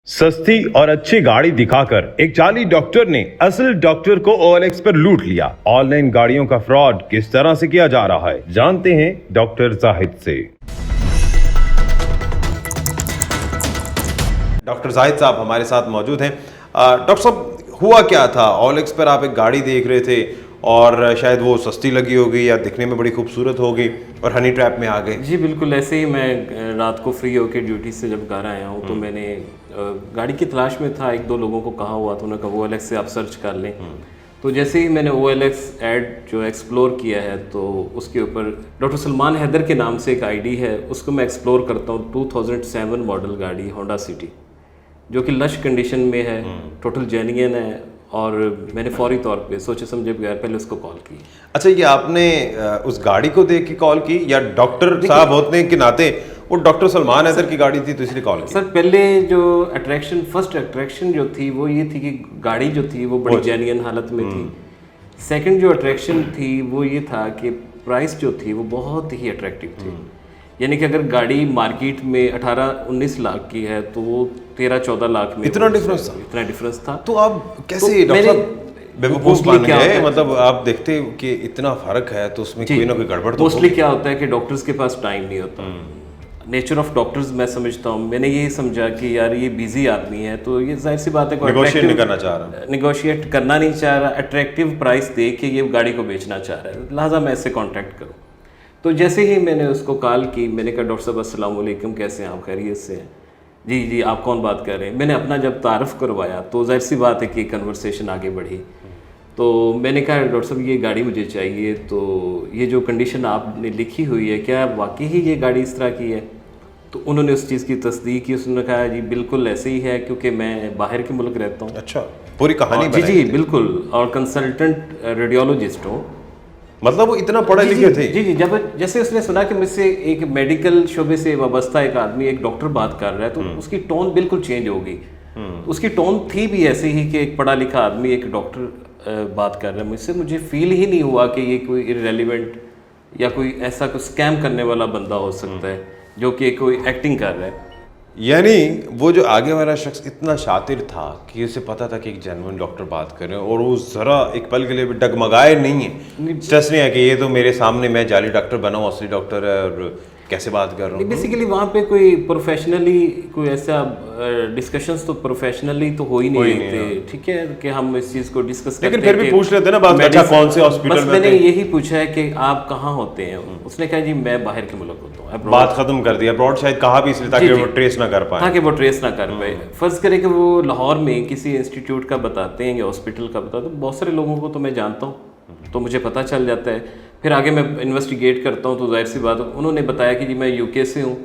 सस्ती और अच्छी गाड़ी दिखाकर एक जाली डॉक्टर ने असल डॉक्टर को OLX पर लूट लिया। ऑनलाइन गाड़ियों का फ्रॉड किस तरह से किया जा रहा है, जानते हैं डॉक्टर जाहिद से। डॉक्टर जाहिद साहब हमारे साथ मौजूद हैं। डॉक्टर साहब, हुआ क्या था? OLX पर आप एक गाड़ी देख रहे थे और शायद वो सस्ती लगी होगी या दिखने में बड़ी खूबसूरत होगी और हनी ट्रैप में आ गए। जी बिल्कुल, ऐसे ही मैं रात को फ्री होकर ड्यूटी से जब घर आया हूँ तो मैंने गाड़ी की तलाश में था। एक दो लोगों को कहा हुआ तो उन्होंने कहा OLX से आप सर्च कर लें। तो जैसे ही मैंने OLX ऐड जो एक्सप्लोर किया है तो उसके ऊपर डॉक्टर सलमान हैदर के नाम से एक आईडी है, उसको मैं एक्सप्लोर करता हूँ। 2007 मॉडल गाड़ी होंडा सिटी जो कि लश कंडीशन में है, टोटल जेन्युइन है। और मैंने फौरी तौर पे सोचे समझे बगैर पहले उसको कॉल की। अच्छा, ये आपने उस गाड़ी को देख के कॉल की या डॉक्टर साहब होने के नाते वो डॉक्टर सलमान हैदर की गाड़ी थी तो इसलिए कॉल की? सर पहले जो फर्स्ट अट्रैक्शन जो थी वो ये थी कि गाड़ी जो थी वो बड़ी जेन्युइन हालत में थी। सेकंड जो अट्रैक्शन थी वो ये था कि प्राइस जो थी वो बहुत ही अट्रैक्टिव थी। यानी कि अगर गाड़ी मार्केट में 18-19 लाख की है तो वो 13-14 लाख में इतना डिफरेंस था। तो आप कैसे डॉक्टर साहब बेवकूफ बन गए? मतलब आप देखते कि इतना फर्क है तो उसमें कोई ना कोई गड़बड़ तो मोस्टली क्या होता है कि डॉक्टर्स के पास टाइम नहीं होता। नेचर ऑफ डॉक्टर्स मैं समझता हूँ, मैंने यही समझा कि यार ये बिजी आदमी है तो ये जाहिर सी बात है नेगोशिएट नहीं करना चाह रहा, निगोशिएट करना नहीं चाह रहा, अट्रैक्टिव प्राइस दे के ये गाड़ी को बेचना चाह रहा है, लिहाजा मैं इससे कॉन्टैक्ट करूँ। तो जैसे ही मैंने उसको कॉल की, मैंने कहा डॉक्टर साहब अस्सलाम वालेकुम, कैसे हैं आप, खैरियत से हैं? जी जी, आप कौन बात कर रहे हैं? मैंने अपना जब तारफ़ करवाया तो जाहिर सी बात है कि कन्वर्सेशन आगे बढ़ी। तो मैंने कहा डॉक्टर साहब ये गाड़ी मुझे चाहिए, तो ये जो कंडीशन आपने लिखी हुई है क्या वाकई ही ये गाड़ी इस तरह की है? तो उन्होंने उस चीज़ की तस्दीक की। उसने कहा जी बिल्कुल ऐसे ही है क्योंकि मैं बाहर के मुल्क रहता हूँ। अच्छा, पूरी कहानी जी जी बिल्कुल, और कंसल्टेंट रेडियोलॉजिस्ट हूँ। मतलब वो इतना पढ़े लिखे थे? जी जी, जब जैसे उसने सुना कि मुझसे एक मेडिकल शोबे से वाबस्ता एक आदमी, एक डॉक्टर बात कर रहा है तो उसकी टोन बिल्कुल चेंज होगी। उसकी टोन थी भी ऐसे ही कि एक पढ़ा लिखा आदमी एक डॉक्टर बात कर रहा है मुझसे। मुझे फील ही नहीं हुआ कि ये कोई इररेलेवेंट या कोई ऐसा कोई स्कैम करने वाला बंदा हो सकता है जो कि कोई एक्टिंग कर रहा है। यानी वो जो आगे वाला शख्स इतना शातिर था कि उसे पता था कि एक जेन्युइन डॉक्टर बात कर रहे हैं और वो ज़रा एक पल के लिए भी डगमगाए नहीं है, स्ट्रेस नहीं है कि ये तो मेरे सामने मैं जाली डॉक्टर बना हूँ, असली डॉक्टर है और कैसे बात कर रहा हूँ। बेसिकली वहाँ पे कोई प्रोफेशनली कोई ऐसा डिस्कशंस तो प्रोफेशनली तो हो ही नहीं थे, ठीक है, कि हम इस चीज़ को डिस्कस करते हैं। लेकिन फिर भी पूछ लेते ना बात, अच्छा कौन से हॉस्पिटल में? बस मैंने यही पूछा है कि आप कहाँ होते हैं। उसने कहा जी मैं बाहर के मुल्क होता हूँ। बात खत्म कर दिया। अब्रॉड शायद कहा भी इसलिए ताकि वो ट्रेस ना कर पाए, ताकि वो ट्रेस ना कर पाए। फर्ज करें कि वो लाहौर में किसी इंस्टीट्यूट का बताते हैं या हॉस्पिटल का बताते हैं, बहुत सारे लोगों को तो मैं जानता हूँ तो मुझे पता चल जाता है। फिर आगे मैं इन्वेस्टिगेट करता हूँ तो जाहिर सी बात है, उन्होंने बताया कि जी मैं UK से हूँ,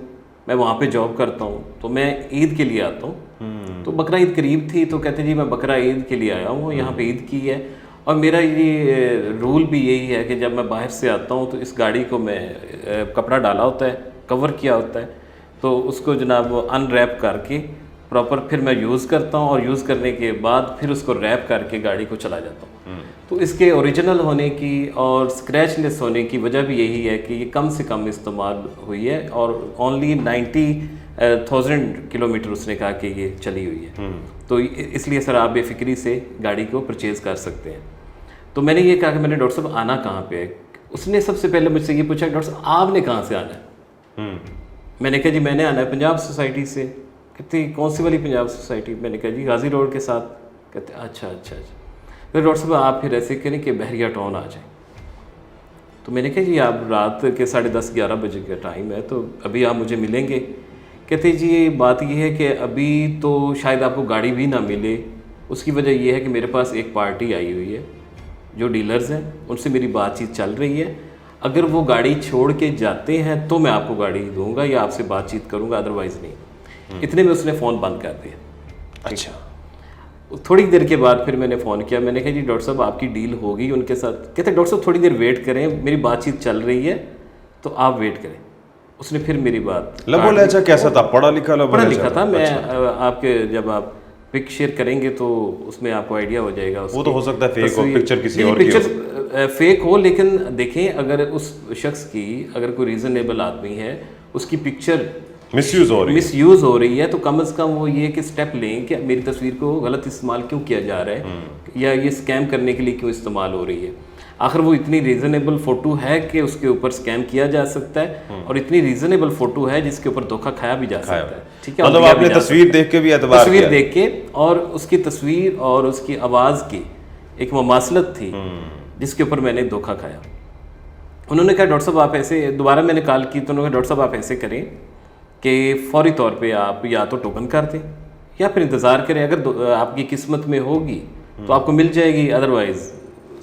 मैं वहाँ पे जॉब करता हूँ तो मैं ईद के लिए आता हूँ। तो बकरा ईद करीब थी तो कहते जी मैं बकरा ईद के लिए आया हूँ, यहाँ पे ईद की है। और मेरा ये रूल भी यही है कि जब मैं बाहर से आता हूँ तो इस गाड़ी को मैं कपड़ा डाला होता है, कवर किया होता है, तो उसको जनाब अनरैप करके प्रॉपर फिर मैं यूज़ करता हूँ और यूज़ करने के बाद फिर उसको रैप करके गाड़ी को चला जाता हूँ। तो इसके ओरिजिनल होने की और स्क्रैचलेस होने की वजह भी यही है कि ये कम से कम इस्तेमाल हुई है और ओनली 90,000 किलोमीटर उसने कहा कि ये चली हुई है। तो इसलिए सर आप बेफिक्री से गाड़ी को परचेज़ कर सकते हैं। तो मैंने ये कहा कि मैंने डॉक्टर साहब आना कहाँ पे है? उसने सबसे पहले मुझसे ये पूछा डॉक्टर साहब आपने कहाँ से आना है? मैंने कहा जी मैंने आना है पंजाब सोसाइटी से। कहते कौन सी वाली पंजाब सोसाइटी? मैंने कहा जी गाजी रोड के साथ। कहते अच्छा अच्छा अच्छा। फिर डॉक्टर साहब आप फिर ऐसे करें कि बहरिया टाउन आ जाए। तो मैंने कहा जी आप रात के 10:30-11 बजे का टाइम है तो अभी आप मुझे मिलेंगे? कहते जी ये बात ये है कि अभी तो शायद आपको गाड़ी भी ना मिले। उसकी वजह यह है कि मेरे पास एक पार्टी आई हुई है, जो डीलर्स हैं उनसे मेरी बातचीत चल रही है। अगर वो गाड़ी छोड़ के जाते हैं तो मैं आपको गाड़ी दूंगा या आपसे बातचीत करूंगा, अदरवाइज़ नहीं। इतने में उसने फ़ोन बंद कर दिया। अच्छा, थोड़ी देर के बाद फिर मैंने फ़ोन किया। मैंने कहा जी डॉक्टर साहब आपकी डील होगी उनके साथ? कहते डॉक्टर साहब थोड़ी देर वेट करें, मेरी बातचीत चल रही है तो आप वेट करें। उसने फिर मेरी बात अच्छा कैसा था? पढ़ा लिखा था? मैं आपके जब आप पिक शेयर करेंगे तो उसमें आपको आइडिया हो जाएगा। वो तो हो सकता है फेक हो, पिक्चर किसी और की हो, फेक हो, लेकिन देखें अगर उस शख्स की अगर कोई रीज़नेबल आदमी है, उसकी पिक्चर मिस यूज हो रही है। मिस यूज़ हो रही है, तो कम से कम वो ये कि स्टेप लें कि मेरी तस्वीर को गलत इस्तेमाल क्यों किया जा रहा है या ये स्कैम करने के लिए क्यों इस्तेमाल हो रही है। आखिर वो इतनी रीज़नेबल फ़ोटो है कि उसके ऊपर स्कैम किया जा सकता है और इतनी रीज़नेबल फ़ोटो है जिसके ऊपर धोखा खाया भी जा सकता है। ठीक है, मतलब और आपने तस्वीर देख के भी एतबार तस्वीर किया? देख के, और उसकी तस्वीर और उसकी आवाज़ की एक ममासलत थी जिसके ऊपर मैंने धोखा खाया। उन्होंने कहा डॉक्टर साहब आप ऐसे, दोबारा मैंने कॉल की तो उन्होंने कहा डॉक्टर साहब आप ऐसे करें कि फौरी तौर पे आप या तो टोकन कर दें या फिर इंतज़ार करें, अगर आपकी किस्मत में होगी तो आपको मिल जाएगी, अदरवाइज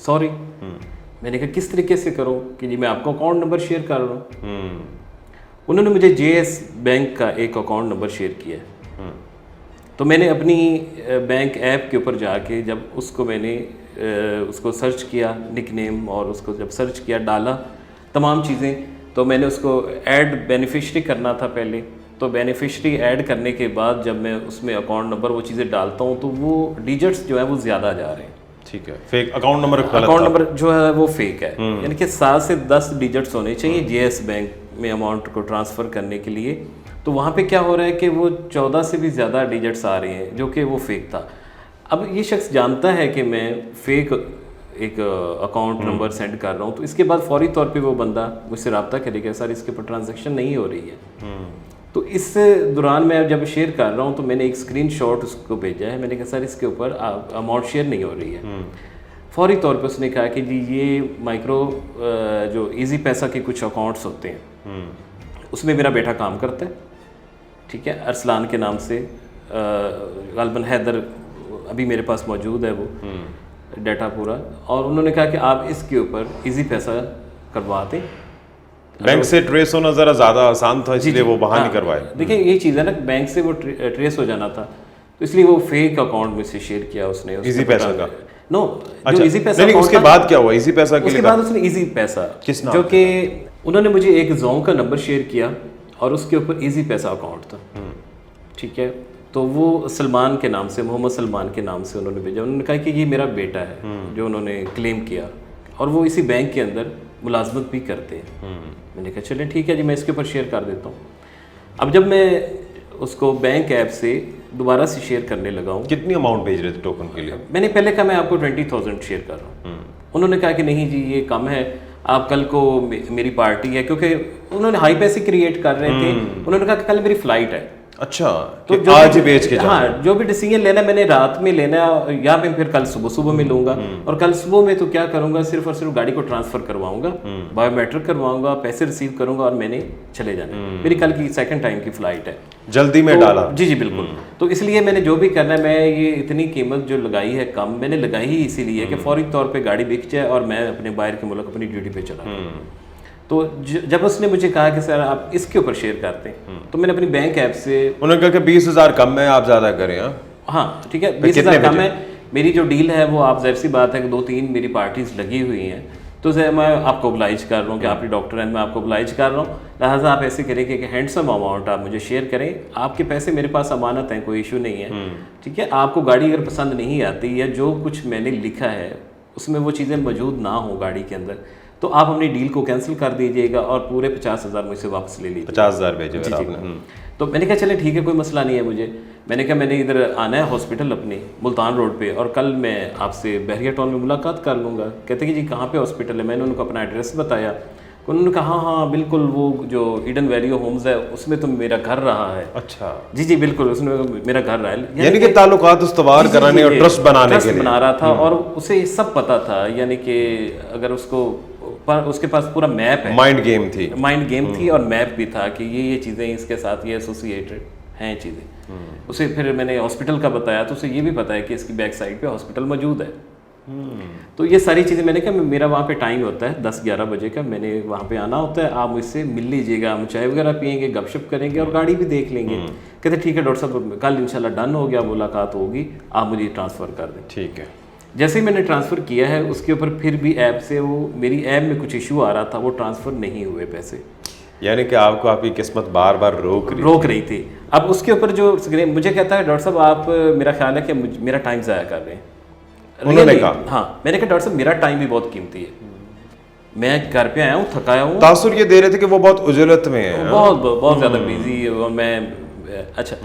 सॉरी। मैंने कहा किस तरीके से करूं कि जी मैं आपको अकाउंट नंबर शेयर कर रहा हूँ। उन्होंने मुझे JS बैंक का एक अकाउंट नंबर शेयर किया, तो मैंने अपनी बैंक ऐप के ऊपर जाके जब उसको मैंने उसको सर्च किया, निक नेम, और उसको जब सर्च किया, डाला तमाम चीज़ें, तो मैंने उसको ऐड बेनिफिशरी करना था पहले, तो बेनिफिशरी ऐड करने के बाद जब मैं उसमें अकाउंट नंबर वो चीज़ें डालता हूँ तो वो डिजिट्स जो है वो ज़्यादा जा रहे हैं। ठीक है, fake account number account number जो है वो फेक है, यानी कि 7 से 10 डिजिट्स होने चाहिए JS बैंक में अमाउंट को ट्रांसफ़र करने के लिए। तो वहाँ पे क्या हो रहा है कि वो 14 से भी ज़्यादा डिजिट्स आ रहे हैं जो कि वो फेक था। अब ये शख्स जानता है कि मैं फेक एक अकाउंट नंबर सेंड कर रहा हूँ, तो इसके बाद फौरी तौर पे वो बंदा मुझसे रब्ता करेगा, सर इसके ऊपर ट्रांजैक्शन नहीं हो रही है। तो इस दौरान मैं जब शेयर कर रहा हूँ तो मैंने एक स्क्रीनशॉट उसको भेजा है, मैंने कहा सर इसके ऊपर अमाउंट शेयर नहीं हो रही है। फौरी तौर पे उसने कहा कि जी ये माइक्रो जो इजी पैसा के कुछ अकाउंट्स होते हैं उसमें मेरा बेटा काम करता है, ठीक है, अरसलान के नाम से, गालबन हैदर अभी मेरे पास मौजूद है वो डाटा पूरा, और उन्होंने कहा कि आप इसके ऊपर इजी पैसा करवा दें। बैंक से ट्रेस होना ज़रा ज़्यादा आसान था इसलिए वो वहाँ नहीं करवाए। देखिए ये चीज़ है ना, बैंक से वो ट्रेस हो जाना था, तो इसलिए वो फेक अकाउंट में से शेयर किया उसने इजी पैसा का। नो, अच्छा, जो इजी पैसा नहीं, उसके बाद क्या हुआ इजी पैसा के लिए? उसके बाद उसने इजी पैसा किस नाम जो कि उन्होंने मुझे एक जोंग का नंबर शेयर किया और उसके ऊपर इजी पैसा अकाउंट था, ठीक है, तो वो सलमान के नाम से, मोहम्मद सलमान के नाम से उन्होंने भेजा। उन्होंने कहा कि ये मेरा बेटा है जो उन्होंने क्लेम किया, और वो इसी बैंक के अंदर मुलाजमत भी करते हैं। मैंने कहा चलें ठीक है जी, मैं इसके ऊपर शेयर कर देता हूँ। अब जब मैं उसको बैंक ऐप से दोबारा से शेयर करने लगा हूँ, कितनी अमाउंट भेज रहे थे टोकन के लिए? मैंने पहले कहा मैं आपको 20,000 शेयर कर रहा हूँ। उन्होंने कहा कि नहीं जी ये कम है, आप कल को मेरी पार्टी है, क्योंकि उन्होंने हाई पैसे क्रिएट कर रहे थे। उन्होंने कहा कि कल मेरी फ्लाइट है, अच्छा, तो तो आज ही बेच के हाँ, जो भी डिसीजन लेना मैंने रात में लेना है या मैं फिर कल सुबह में लूंगा। और कल सुबह में तो क्या करूंगा, सिर्फ और सिर्फ गाड़ी को ट्रांसफर करवाऊंगा, बायोमेट्रिक करवाऊंगा, पैसे रिसीव करूंगा और मैंने चले जाना। मेरी कल की सेकंड टाइम की फ्लाइट है, जल्दी में डाला। जी जी बिल्कुल। तो इसलिए मैंने जो भी करना है, मैं ये इतनी कीमत जो लगाई है कम, मैंने लगाई ही इसीलिए कि फौरी तौर पे गाड़ी बिक जाए और मैं अपने बाहर के मुल्क अपनी ड्यूटी पे चला। तो जब उसने मुझे कहा कि सर आप इसके ऊपर शेयर करते हैं, तो मैंने अपनी बैंक ऐप से, उन्होंने कहा कि 20,000 कम है, आप ज़्यादा करें। हाँ ठीक है, 20,000 कम है, मेरी जो डील है वो आप ज़ाहिर सी बात है कि 2-3 मेरी पार्टीज लगी हुई हैं, तो मैं आपको oblige कर रहा हूँ कि आप ही डॉक्टर हैं, मैं आपको oblige कर रहा हूँ, लिहाजा आप ऐसे करें कि हैंडसम अमाउंट आप मुझे शेयर करें, आपके पैसे मेरे पास अमानत हैं, कोई इशू नहीं है, ठीक है। आपको गाड़ी अगर पसंद नहीं आती या जो कुछ मैंने लिखा है उसमें वो चीज़ें मौजूद ना हो गाड़ी के अंदर, तो आप अपनी डील को कैंसिल कर दीजिएगा और पूरे 50,000 मुझसे वापस ले लीजिए। 50,000 भेजे आपने? तो मैंने कहा चले ठीक है, कोई मसला नहीं है मुझे। मैंने कहा मैंने इधर आना है हॉस्पिटल अपने मुल्तान रोड पे, और कल मैं आपसे बहरिया टाउन में मुलाकात कर लूँगा। कहते कि जी कहाँ पे हॉस्पिटल है? मैंने उनको अपना एड्रेस बताया, उन्होंने कहा हाँ बिल्कुल, वो जो ईडन वैली होम्स है उसमें तो मेरा घर रहा है। अच्छा, जी जी बिल्कुल, उसमें मेरा घर रहा है, यानी कि ताल्लुकात उस्तवार कराने और ट्रस्ट बनाने के लिए बना रहा था, और उसे सब पता था, यानी कि अगर उसके पास पूरा मैप है, माइंड गेम थी और मैप भी था कि ये चीज़ें इसके साथ ये एसोसिएटेड हैं चीज़ें। उसे फिर मैंने हॉस्पिटल का बताया, तो उसे ये भी पता है कि इसकी बैक साइड पे हॉस्पिटल मौजूद है। तो ये सारी चीज़ें मैंने कहा, मेरा वहाँ पे टाइम होता है 10-11 बजे का, मैंने वहाँ पे आना होता है, आप मुझसे मिल लीजिएगा, हम चाय वगैरह पियेंगे, गपशप करेंगे और गाड़ी भी देख लेंगे। कहते ठीक है डॉक्टर साहब, कल इंशाल्लाह डन हो गया, मुलाकात होगी, आप मुझे ट्रांसफ़र कर दें। ठीक है। जैसे ही मैंने ट्रांसफ़र किया है, उसके ऊपर फिर भी ऐप से वो मेरी ऐप में कुछ इशू आ रहा था, वो ट्रांसफ़र नहीं हुए पैसे, यानी कि आपको आपकी किस्मत बार बार रोक रही थी। अब उसके ऊपर जो मुझे कहता है डॉक्टर साहब आप, मेरा ख्याल है कि मेरा टाइम ज़ाया कर रहे हैं। उन्होंने कहा? हाँ, मैंने कहा डॉक्टर साहब मेरा टाइम भी बहुत कीमती है, میں گھر پہ آیا ہوں تھکایا ہوں, تاثر یہ دے رہے تھے کہ وہ بہت اجلت میں ہیں, بہت زیادہ بیزی, اور میں اچھا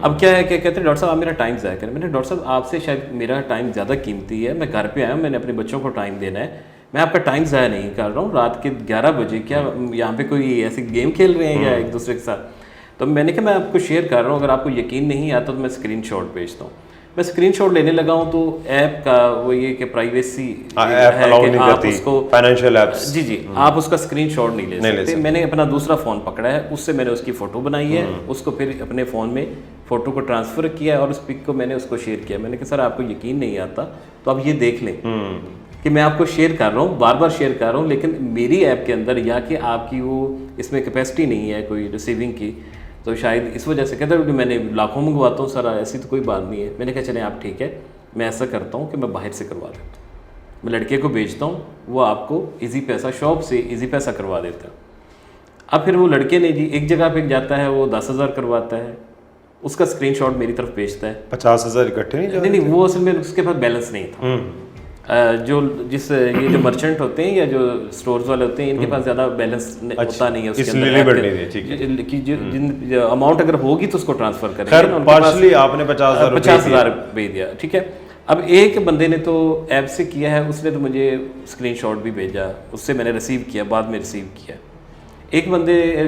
اب کیا ہے کہ کہتے ہیں ڈاکٹر صاحب آپ میرا ٹائم ضائع کریں. میں نے ڈاکٹر صاحب آپ سے شاید میرا ٹائم زیادہ قیمتی ہے, میں گھر پہ آیا ہوں, میں نے اپنے بچوں کو ٹائم دینا ہے, میں آپ کا ٹائم ضائع نہیں کر رہا ہوں. رات کے 11 بجے کیا یہاں پہ کوئی ایسے گیم کھیل رہے ہیں یا ایک دوسرے کے ساتھ؟ تو میں نے کہا میں آپ کو شیئر کر رہا ہوں, اگر آپ کو یقین نہیں آتا تو میں اسکرین شاٹ بھیجتا ہوں. میں اسکرین شاٹ لینے لگا ہوں تو ایپ کا وہ یہ کہ پرائیویسی ہے کہ آپ اس کو فائنینشیل ایپس, جی آپ اس کا اسکرین شاٹ نہیں لے سکتے. میں نے اپنا دوسرا فون پکڑا ہے, اس سے میں نے اس کی فوٹو بنائی ہے, اس کو پھر اپنے فون میں فوٹو کو ٹرانسفر کیا ہے اور اس پک کو میں نے اس کو شیئر کیا. میں نے کہا سر آپ کو یقین نہیں آتا تو آپ یہ دیکھ لیں کہ میں آپ کو شیئر کر رہا ہوں, بار بار شیئر کر رہا ہوں, لیکن میری ایپ کے اندر یا کہ آپ کی وہ اس میں کیپیسٹی نہیں ہے کوئی ریسیونگ کی, تو شاید اس وجہ سے کہتا ہوں کہ میں نے لاکھوں منگواتا ہوں سر, ایسی تو کوئی بات نہیں ہے. میں نے کہا چلیں آپ ٹھیک ہے, میں ایسا کرتا ہوں کہ میں باہر سے کروا دیتا ہوں, میں لڑکے کو بھیجتا ہوں, وہ آپ کو ایزی پیسہ شاپ سے ایزی پیسہ کروا دیتا ہے. اب پھر وہ لڑکے نے جی ایک جگہ پہ جاتا ہے, وہ 10,000 کرواتا ہے, اس کا اسکرین شاٹ میری طرف بھیجتا ہے. 50,000 اکٹھے نہیں, وہ اصل میں اس کے پاس بیلنس نہیں تھا. جو یہ جو مرچنٹ ہوتے ہیں یا جو سٹورز والے ہوتے ہیں ان کے پاس زیادہ بیلنس ہوتا نہیں ہے اس کے اندر, اماؤنٹ اگر ہوگی تو اس کو ٹرانسفر کریں گے. پارشلی آپ نے 50,000 بھیج دیا, ٹھیک ہے. اب ایک بندے نے تو ایپ سے کیا ہے, اس نے تو مجھے اسکرین شاٹ بھی بھیجا, اس سے میں نے ریسیو کیا, بعد میں ریسیو کیا. ایک بندے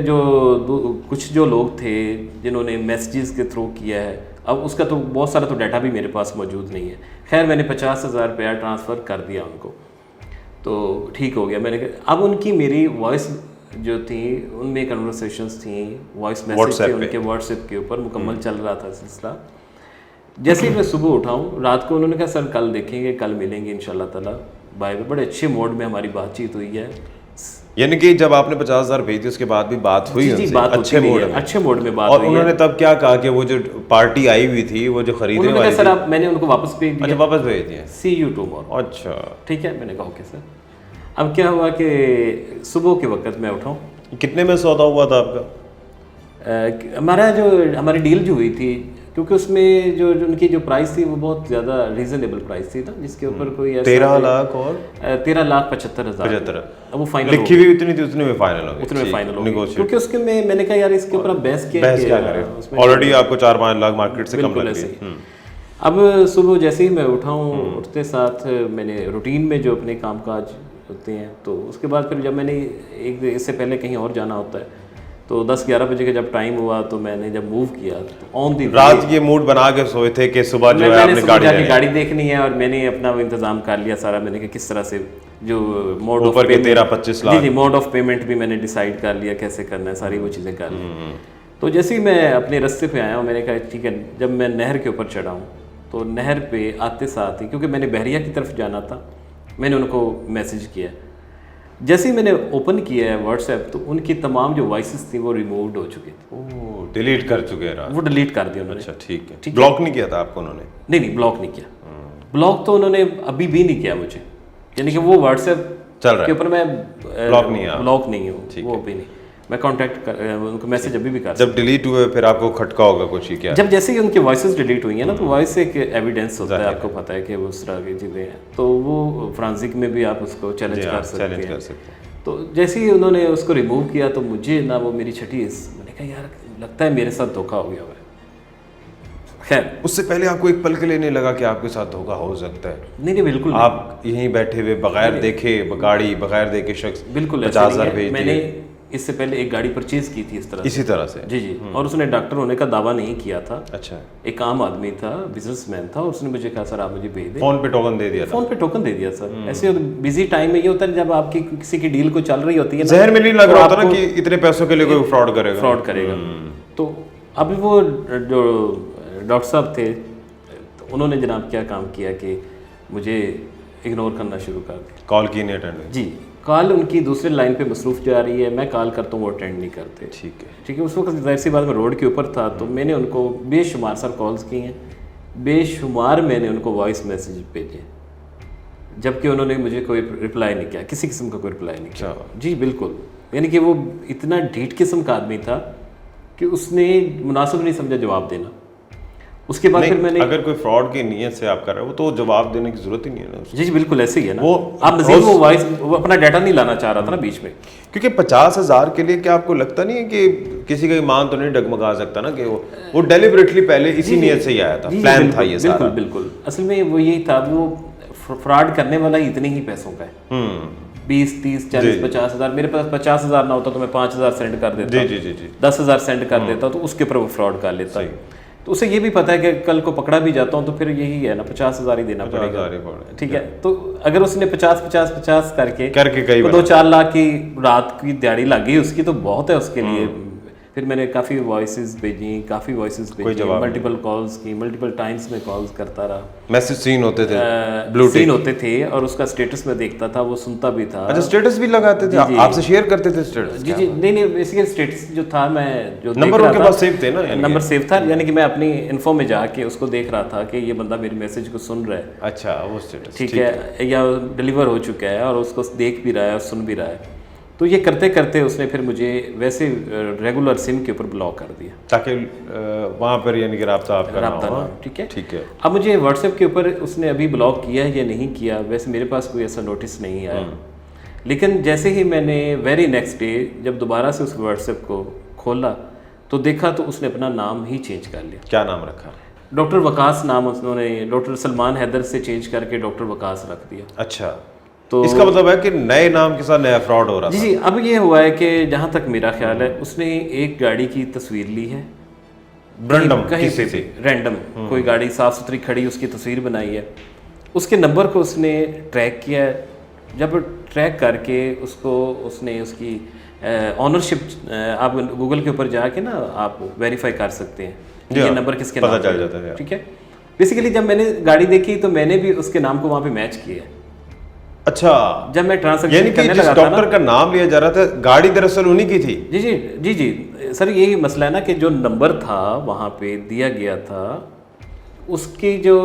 کچھ جو لوگ تھے جنہوں نے میسیجز کے تھرو کیا ہے, اب اس کا تو بہت سارا تو ڈیٹا بھی میرے پاس موجود نہیں ہے. خیر میں نے 50,000 روپیہ ٹرانسفر کر دیا ان کو, تو ٹھیک ہو گیا. میں نے کہا اب ان کی میری وائس جو تھی ان میں کنورسیشنز تھیں, وائس میسیج تھے ان کے واٹس ایپ کے اوپر مکمل چل رہا تھا سلسلہ. جیسے ہی میں صبح اٹھاؤں رات کو انہوں نے کہا سر کل دیکھیں گے, کل ملیں گے انشاءاللہ تعالیٰ, بائے. بڑے اچھے موڈ میں ہماری بات چیت ہوئی ہے. یعنی کہ جب آپ نے 50,000 بھیج دی اس کے بعد بھی بات ہوئی, جی بات اچھے موڈ میں بات اور انہوں نے تب کیا کہا کہ وہ جو پارٹی آئی ہوئی تھی وہ جو خریدنے والی سر آپ میں نے ان کو واپس بھیج دیا. اچھا واپس بھیج دیا, سی یو ٹمارو. اچھا ٹھیک ہے. میں نے کہا اوکے سر. اب کیا ہوا کہ صبح کے وقت میں اٹھاؤں. کتنے میں سودا ہوا تھا آپ کا؟ ہماری ڈیل جو ہوئی تھی, کیونکہ اس میں جو ان کی جو پرائس تھی وہ بہت زیادہ ریزنیبل پرائس تھی نا, جس کے اوپر کوئی 13 لاکھ اور 13,75,000. اب وہ فائنل لکھی ہوئی اتنی تھی, اتنے میں فائنل ہو گئی, اتنے میں فائنل ہو گئی, کیونکہ اس کے میں نے کہا یار اس کے اوپر آپ بحث کیا کریں, آلریڈی آپ کو 4-5 لاکھ مارکیٹ سے کم لگ گئی. اب صبح جیسے ہی میں اٹھاؤں, اٹھتے ساتھ میں نے روٹین میں جو اپنے کام کاج ہوتے ہیں, تو اس کے بعد پھر جب میں نے اس سے پہلے کہیں اور جانا ہوتا ہے تو 10-11 بجے کا جب ٹائم ہوا تو میں نے جب موو کیا تو آن دی رات یہ موڈ بنا کے سوئے تھے کہ صبح جو ہے آپ نے گاڑی دیکھنی ہے, اور میں نے اپنا وہ انتظام کر لیا سارا. میں نے کہا کس طرح سے جو موڈ آف 13-25 لاکھ, جی موڈ آف پیمنٹ بھی میں نے ڈیسائیڈ کر لیا کیسے کرنا ہے, ساری وہ چیزیں کر لی. تو جیسے ہی میں اپنے رستے پہ آیا ہوں میں نے کہا ٹھیک ہے. جب میں نہر کے اوپر چڑھا ہوں تو نہر پہ آتے ساتھ ہی, کیونکہ میں نے بحریہ کی طرف جانا تھا, میں نے ان کو میسیج کیا. جیسے ہی میں نے اوپن کیا ہے واٹس ایپ تو ان کی تمام جو وائسز تھیں وہ ریمووڈ ہو چکی تھی, ڈیلیٹ کر چکے ہیں, وہ ڈیلیٹ کر دیا انہوں نے. اچھا ٹھیک ہے. بلاک نہیں کیا تھا آپ کو انہوں نے؟ نہیں بلاک نہیں کیا. بلاک تو انہوں نے ابھی بھی نہیں کیا مجھے, یعنی کہ وہ واٹس ایپ چل رہا ہے کے اوپر میں بلاک نہیں ہوں, وہ ابھی نہیں. میں کانٹیکٹ ان کو میسج ابھی بھی کر. جب ڈیلیٹ ہوئے پھر آپ کو کھٹکا ہوگا کچھ, کیا جب جیسے ہی ان کی وائسز ڈیلیٹ ہوئی ہیں نا, تو وائس ایک ایویڈینس ہوتا ہے, آپ کو پتہ ہے کہ وہ اس طرح کی چیزیں ہیں, تو وہ فرانسک میں بھی آپ اس کو چیلنج کر سکتے ہیں. تو جیسے ہی انہوں نے اس کو ریموو کیا تو مجھے نا وہ میری چھٹی, میں نے کہا یار لگتا ہے میرے ساتھ دھوکا ہو گیا ہوا ہے. خیر اس سے پہلے آپ کو ایک پل کے لیے نہیں لگا کہ آپ کے ساتھ دھوکا ہو سکتا ہے؟ نہیں بالکل. آپ یہیں بیٹھے ہوئے بغیر دیکھے گاڑی بغیر دیکھے شخص بالکل 50,000 بھیج میں نے اس سے پہلے ایک گاڑی پرچیز کی تھی اسی طرح سے. جی اور اس نے ڈاکٹر ہونے کا دعویٰ نہیں کیا تھا. اچھا. ایک عام آدمی تھا, بزنس مین تھا, اور اس نے مجھے کہا سر آپ مجھے بھیج دیں. فون پہ ٹوکن دے دیا تھا. فون پہ ٹوکن دے دیا سر. ایسے بزی ٹائم میں یہ ہوتا ہے جب آپ کی کسی کی ڈیل کو چل رہی ہوتی ہے, ذہن میں نہیں لگ رہا ہوتا نا کہ اتنے پیسوں کے لیے کوئی فراڈ کرے گا. تو ابھی وہ جو ڈاکٹر صاحب تھے انہوں نے جناب کیا کام کیا کہ مجھے اگنور کرنا شروع کر دیا. کال کی نہیں اٹینڈ. جی کال ان کی دوسرے لائن پہ مصروف جا رہی ہے, میں کال کرتا ہوں وہ اٹینڈ نہیں کرتے. ٹھیک ہے. اس وقت ظاہر سی بات میں روڈ کے اوپر تھا, تو میں نے ان کو بے شمار سر کالز کی ہیں, بے شمار میں نے ان کو وائس میسیج بھیجے, جبکہ انہوں نے مجھے کوئی رپلائی نہیں کیا, کسی قسم کا کوئی رپلائی نہیں کیا. جی بالکل. یعنی کہ وہ اتنا ڈھیٹ قسم کا آدمی تھا کہ اس نے مناسب نہیں سمجھا جواب دینا. اس کے بعد پھر میں نے اگر کوئی فراڈ کی نیت سے آپ کر رہے ہو تو جواب دینے کی ضرورت ہی نہیں ہے نا. جی بالکل ایسے ہی ہے نا. وہ آپ مزید وہ وائس وہ اپنا ڈیٹا نہیں لانا چاہ رہا تھا نا بیچ میں. کیونکہ 50,000 کے لیے کیا آپ کو لگتا نہیں ہے کہ کسی کا ایمان تو نہیں ڈگمگا سکتا نا کہ وہ ڈیلیبریٹلی پہلے اسی نیت سے ہی آیا تھا, پلان تھا یہ سارا. بالکل اصل میں وہ یہی تھا, وہ فراڈ کرنے والا اتنے ہی پیسوں کا ہے, 20 30 40 50,000. میرے پاس 50,000 نہ ہوتا تو میں 5,000 سینڈ کر دیتا, 10,000 سینڈ کر دیتا, تو اس کے اوپر وہ فراڈ کر لیتا. تو اسے یہ بھی پتا ہے کہ کل کو پکڑا بھی جاتا ہوں تو پھر یہی ہے نا 50,000 ہی دینا پڑے گا. ٹھیک ہے, تو اگر اس نے 50 کر کے 2-4 لاکھ کی رات کی دیہڑی لگ گئی اس کی, تو بہت ہے اس کے لیے. پھر میں نے کافی وائسز بھیجی, ملٹیپل کالز کی, ملٹیپل ٹائمز میں کالز کرتا رہا. میسج سین ہوتے تھے, سین ہوتے تھے, اور اس کا اسٹیٹس میں دیکھتا تھا, وہ سنتا بھی تھا. اچھا اسٹیٹس بھی لگاتے تھے آپ سے شیئر کرتے تھے اسٹیٹس؟ جی نہیں بیسیکلی اسٹیٹس جو تھا, میں جو نمبر ان کے پاس سیو تھے نا, نمبر سیو تھا, یعنی کہ میں اپنی انفو میں جا کے اس کو دیکھ رہا تھا کہ یہ بندہ میری میسج کو سن رہا ہے. اچھا وہ اسٹیٹس ٹھیک ہے, یا ڈلیور ہو چکا ہے اور اس کو دیکھ بھی رہا ہے اور سن بھی رہا ہے. تو یہ کرتے کرتے اس نے پھر مجھے ویسے ریگولر سم کے اوپر بلاک کر دیا, تاکہ وہاں پر یعنی کہ رابطہ آپ کا رابطہ نہ. ٹھیک ہے, ٹھیک ہے. اب مجھے واٹس ایپ کے اوپر اس نے ابھی بلاک کیا ہے یا نہیں کیا, ویسے میرے پاس کوئی ایسا نوٹس نہیں آیا. لیکن جیسے ہی میں نے ویری نیکسٹ ڈے جب دوبارہ سے اس واٹس ایپ کو کھولا تو دیکھا تو اس نے اپنا نام ہی چینج کر لیا. کیا نام رکھا؟ ڈاکٹر وقاص نام انہوں نے ڈاکٹر سلمان حیدر سے چینج کر کے ڈاکٹر وقاص رکھ دیا. اچھا, تو اس کا مطلب ہے کہ نئے نام کے ساتھ نیا فراڈ ہو رہا تھا. جی اب یہ ہوا ہے کہ جہاں تک میرا خیال ہے اس نے ایک گاڑی کی تصویر لی ہے کہیں سے رینڈم, کوئی گاڑی صاف ستھری کھڑی اس کی تصویر بنائی ہے, اس کے نمبر کو اس نے ٹریک کیا ہے. جب ٹریک کر کے اس نے اس کی آنرشپ, آپ گوگل کے اوپر جا کے نا آپ ویریفائی کر سکتے ہیں یہ نمبر کس کے نام چل جاتا ہے. ٹھیک ہے, بیسیکلی جب میں نے گاڑی دیکھی تو میں نے بھی اس کے نام کو وہاں پہ میچ کیا ہے. اچھا, جب میں ٹرانزیکشن یعنی کہ جس ڈاکٹر کا نام لیا جا رہا تھا گاڑی دراصل انہی کی تھی. جی سر, یہی مسئلہ ہے نا کہ جو نمبر تھا وہاں پہ دیا گیا تھا اس کی جو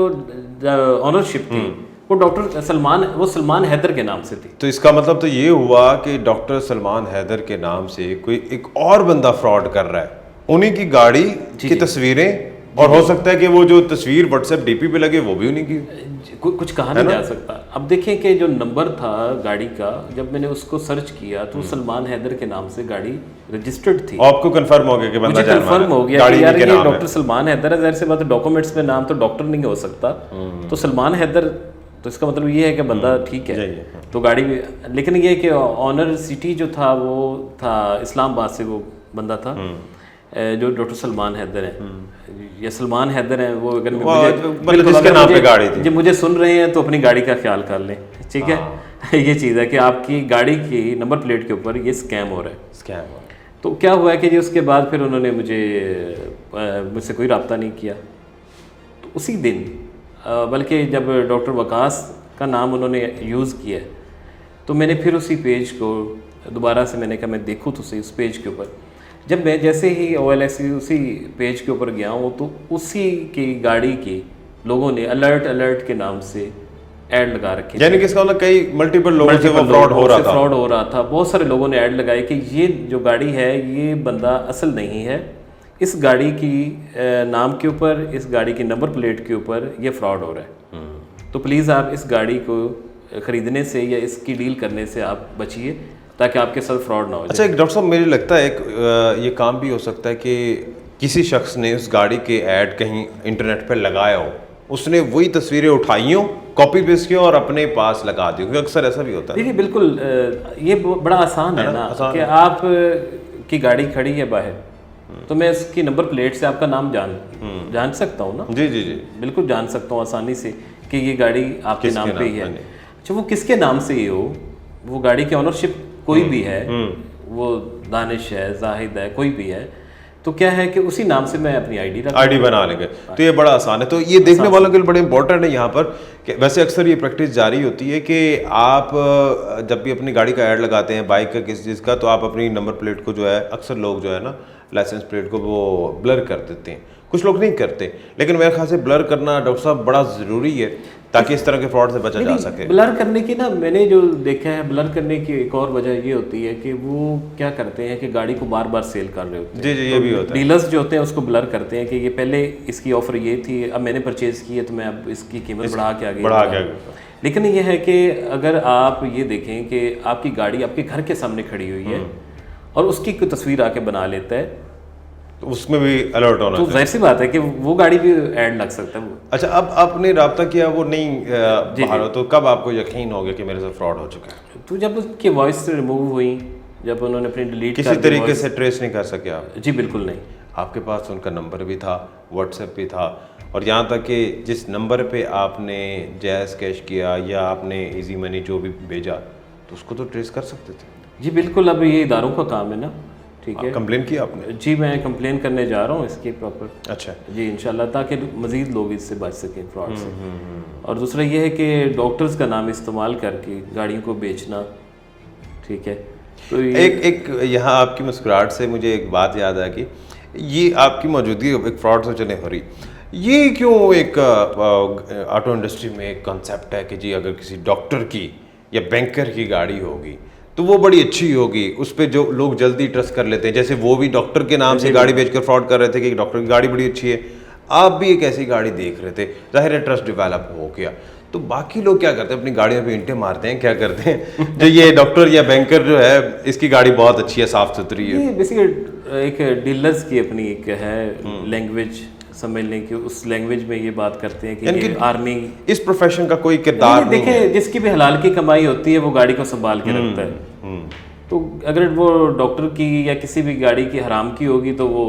آنرشپ تھی وہ ڈاکٹر سلمان حیدر کے نام سے تھی. تو اس کا مطلب تو یہ ہوا کہ ڈاکٹر سلمان حیدر کے نام سے کوئی ایک اور بندہ فراڈ کر رہا ہے, انہی کی گاڑی کی تصویریں, اور ہو سکتا ہے کہ وہ جو تصویر واٹس ایپ ڈی پی پہ لگے وہ بھی انہی کی. کچھ کہا نہیں جا سکتا. اب دیکھیں کہ جو نمبر تھا گاڑی کا, جب میں نے اس کو سرچ کیا تو سلمان حیدر کے نام سے گاڑی رجسٹرڈ تھی. آپ کو کنفرم ہو گیا کہ بندہ کنفرم ہو گیا کہ یار یہ ڈاکٹر سلمان حیدر ہے. ظاہر سی بات ہے ڈاکومنٹس میں نام تو ڈاکٹر نہیں ہو سکتا, تو سلمان حیدر, تو اس کا مطلب یہ ہے کہ بندہ ٹھیک ہے. تو گاڑی بھی, لیکن یہ کہ آنر سٹی جو تھا وہ تھا اسلام آباد سے, وہ بندہ تھا جو ڈاکٹر سلمان حیدر ہیں یا سلمان حیدر ہیں. وہ اگر جب مجھے سن رہے ہیں تو اپنی گاڑی کا خیال کر لیں. ٹھیک ہے, یہ چیز ہے کہ آپ کی گاڑی کی نمبر پلیٹ کے اوپر یہ اسکیم ہو رہا ہے. تو کیا ہوا ہے کہ اس کے بعد پھر انہوں نے مجھ سے کوئی رابطہ نہیں کیا. تو اسی دن, بلکہ جب ڈاکٹر وقاص کا نام انہوں نے یوز کیا تو میں نے پھر اسی پیج کو دوبارہ سے میں نے کہا میں دیکھوں تو صحیح اس پیج کے اوپر. جب میں جیسے ہی OLX اسی پیج کے اوپر گیا ہوں تو اسی کی گاڑی کی لوگوں نے الرٹ کے نام سے ایڈ لگا رکھے. یعنی کہ اس کا مطلب کئی ملٹیپل لوگوں سے فراڈ ہو رہا تھا. بہت سارے لوگوں نے ایڈ لگائے کہ یہ جو گاڑی ہے یہ بندہ اصل نہیں ہے, اس گاڑی کی نام کے اوپر, اس گاڑی کی نمبر پلیٹ کے اوپر یہ فراڈ ہو رہا ہے. تو پلیز آپ اس گاڑی کو خریدنے سے یا اس کی ڈیل کرنے سے آپ بچیے تاکہ آپ کے ساتھ فراڈ نہ ہو جائے. اچھا, ایک ڈاکٹر صاحب مجھے لگتا ہے یہ کام بھی ہو سکتا ہے کہ کسی شخص نے اس گاڑی کے ایڈ کہیں انٹرنیٹ پہ لگایا ہو, اس نے وہی تصویریں اٹھائی ہوں, کاپی پیسٹ کیا اور اپنے پاس لگا دی, کیونکہ اکثر ایسا بھی ہوتا ہے. دیکھیے بالکل یہ بڑا آسان ہے نا کہ آپ کی گاڑی کھڑی ہے باہر تو میں اس کی نمبر پلیٹ سے آپ کا نام جان سکتا ہوں نا. جی بالکل جان سکتا ہوں آسانی سے کہ یہ گاڑی آپ کے نام پہ ہی ہے. اچھا, وہ کس کے نام سے ہی ہو, وہ گاڑی کی آنرشپ کوئی بھی ہے, وہ دانش ہے, زاہد ہے, کوئی بھی ہے, تو کیا ہے کہ اسی نام سے میں اپنی آئی ڈی بنا لیں گے. تو یہ بڑا آسان ہے. تو یہ دیکھنے والوں کے لیے بڑے امپورٹنٹ ہے یہاں پر کہ ویسے اکثر یہ پریکٹس جاری ہوتی ہے کہ آپ جب بھی اپنی گاڑی کا ایڈ لگاتے ہیں, بائک کا کسی چیز کا, تو آپ اپنی نمبر پلیٹ کو جو ہے اکثر لوگ جو ہے نا لائسنس پلیٹ کو وہ بلر کر دیتے ہیں. कुछ लोग नहीं करते, लेकिन मेरे ख्याल से ब्लर करना डॉक्टर साहब बड़ा ज़रूरी है ताकि इस तरह के फ्रॉड से बचा जा सके। ब्लर करने की ना, मैंने जो देखा है, ब्लर करने की एक और वजह ये होती है कि वो क्या करते हैं कि गाड़ी को बार बार सेल कर रहे होते हैं। जी जी, ये भी होता है। डीलर्स जो होते हैं उसको ब्लर करते हैं कि ये पहले इसकी ऑफर ये थी, अब मैंने परचेज की है तो मैं अब इसकी कीमत बढ़ा के आगे। लेकिन ये है कि अगर आप ये देखें कि आपकी गाड़ी आपके घर के सामने खड़ी हुई है और उसकी कोई तस्वीर आके बना लेता है, तो उसमें भी अलर्ट होना तो जाहिर सी बात है कि वो गाड़ी भी ऐड लग सकता है। अच्छा, अब आपने रब्ता किया, वो नहीं बाहर हो, तो कब आपको यकीन हो गया कि मेरे साथ फ्रॉड हो चुका है? तो जब उसकी वॉइस रिमूव हुई, जब उन्होंने अपनी डिलीट किसी तरीके से ट्रेस नहीं कर सके आप? जी बिल्कुल नहीं। आपके पास उनका नंबर भी था, व्हाट्सएप भी था, और यहाँ तक कि जिस नंबर पे आपने जायज़ कैश किया या आपने इजी मनी जो भी भेजा, तो उसको तो ट्रेस कर सकते थे। जी बिल्कुल, अब ये इदारों का काम है ना, ठीक है। कंप्लेन किया आपने? जी मैं कंप्लेन करने जा रहा हूँ इसकी प्रॉपर। अच्छा जी इंशाल्लाह, ताकि मज़ीद लोग इससे बच सकें फ्रॉड से। और दूसरा ये है कि डॉक्टर्स का नाम इस्तेमाल करके गाड़ियों को बेचना, ठीक है। तो एक यहाँ आपकी मुस्कुराहट से मुझे एक बात याद आ कि ये आपकी मौजूदगी एक फ्रॉड से चले हो रही, ये क्यों एक ऑटो इंडस्ट्री में एक कॉन्सेप्ट है कि जी अगर किसी डॉक्टर की या बैंकर की गाड़ी होगी तो वो बड़ी अच्छी होगी, उस पर जो लोग जल्दी ट्रस्ट कर लेते हैं। जैसे वो भी डॉक्टर के नाम से गाड़ी बेचकर फ्रॉड कर रहे थे कि डॉक्टर की गाड़ी बड़ी अच्छी है, आप भी एक ऐसी गाड़ी देख रहे थे, जाहिर है ट्रस्ट डेवलप हो गया। तो बाकी लोग क्या करते हैं, अपनी गाड़ियों पे ईंटें मारते हैं, क्या करते हैं जो ये डॉक्टर या बैंकर जो है इसकी गाड़ी बहुत अच्छी है, साफ सुथरी है। ये बेसिकली एक डीलर्स की अपनी एक है लैंग्वेज, समझ लें कि उस लैंग्वेज में ये बात करते हैं कि ये आर्मी, इस प्रोफेशन का कोई किरदार नहीं है। देखें, जिसकी भी हलाल की कमाई होती है वो गाड़ी को संभाल के रखता है। तो अगर वो डॉक्टर की या किसी भी गाड़ी की हराम की होगी तो वो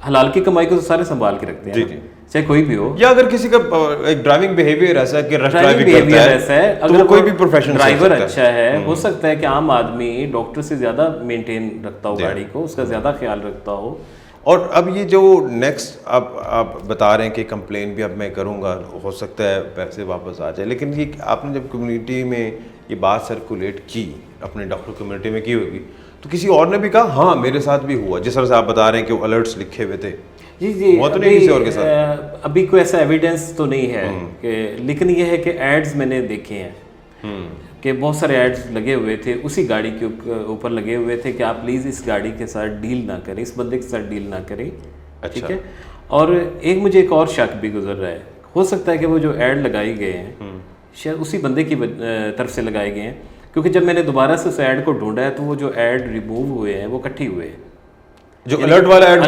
हलाल की कमाई को तो सारे संभाल के रखते हैं, चाहे कोई भी हो। या अगर किसी का एक ड्राइविंग बिहेवियर ऐसा है कि रश ड्राइविंग करता है, ऐसा है, तो अगर कोई भी प्रोफेशन ड्राइवर अच्छा है, हो सकता है कि आम आदमी डॉक्टर से ज्यादा मेंटेन रखता हो गाड़ी को, उसका ज्यादा ख्याल रखता हो। और अब ये जो नेक्स्ट आप बता रहे हैं कि कंप्लेन भी अब मैं करूंगा, हो सकता है पैसे वापस आ जाए, लेकिन ये आपने जब कम्युनिटी में ये बात सर्कुलेट की, अपने डॉक्टर कम्युनिटी में की होगी, तो किसी और ने भी कहा हाँ मेरे साथ भी हुआ, जिस तरह से आप बता रहे हैं कि वो अलर्ट्स लिखे हुए थे? जी जी, वो तो नहीं किसी और के साथ? अभी कोई ऐसा एविडेंस तो नहीं है कि, लेकिन ये है कि एड्स मैंने देखे हैं कि बहुत सारे एड्स लगे हुए थे, उसी गाड़ी के ऊपर लगे हुए थे कि आप प्लीज़ इस गाड़ी के साथ डील ना करें, इस बंदे के साथ डील ना करें, ठीक है। और एक मुझे एक और शक भी गुजर रहा है, हो सकता है कि वो जो ऐड लगाए गए हैं शायद उसी बंदे की तरफ से लगाए गए हैं, क्योंकि जब मैंने दोबारा से उस ऐड को ढूंढा है तो वो जो ऐड रिमूव हुए हैं वो इकट्ठे हुए हैं। जो अलर्ट वाला ऐड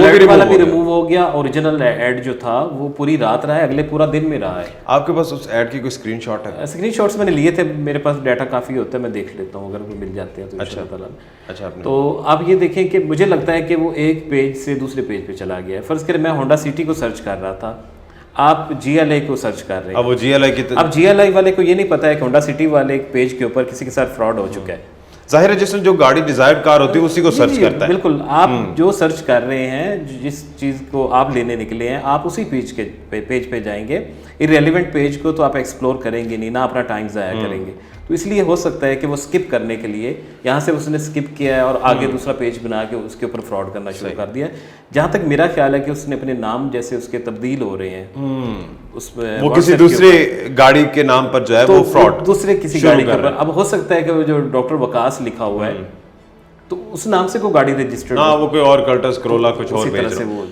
भी रिमूव हो गया, ओरिजिनल ऐड जो था वो पूरी रात रहा है, अगले पूरा दिन में रहा है। आपके पास उस ऐड की कोई स्क्रीनशॉट है? स्क्रीनशॉट्स मैंने लिए थे, मेरे पास डाटा काफ़ी होता है, मैं देख लेता हूँ, अगर कोई मिल जाते हैं तो अच्छा। तो आप ये देखें कि मुझे लगता है कि वो एक पेज से दूसरे पेज पे चला गया है। फर्ज करें मैं होंडा सिटी को सर्च कर रहा था, आप GLI को सर्च कर रहे हैं, अब वो GLI की अब GLI वाले को ये नहीं पता है कि होंडा सिटी वाले एक पेज के ऊपर किसी के साथ फ्रॉड हो चुका है। जाहिर है जिसने जो गाड़ी डिजायर्ड कार होती है उसी को सर्च करता है। बिल्कुल, आप जो सर्च कर रहे हैं, जिस चीज़ को आप लेने निकले हैं, आप उसी पेज पे जाएंगे। इररेलेवेंट पेज को तो आप एक्सप्लोर करेंगे नहीं ना, अपना टाइम ज़ाया करेंगे। तो इसलिए हो सकता है कि वो स्किप करने के लिए यहाँ से उसने स्किप किया है और आगे दूसरा पेज बना के उसके ऊपर फ्रॉड करना शुरू कर दिया। जहाँ तक मेरा ख्याल है कि उसने अपने नाम जैसे उसके तब्दील हो रहे हैं उसमें, वो किसी दूसरे गाड़ी के नाम पर जो है वो फ्रॉड दूसरे किसी गाड़ी के ऊपर। अब हो सकता है कि वो जो डॉक्टर वकास लिखा हुआ है तो उस नाम से कोई गाड़ी रजिस्टर्ड, हाँ वो कोई और कर्टस करोला कुछ और तरह से वो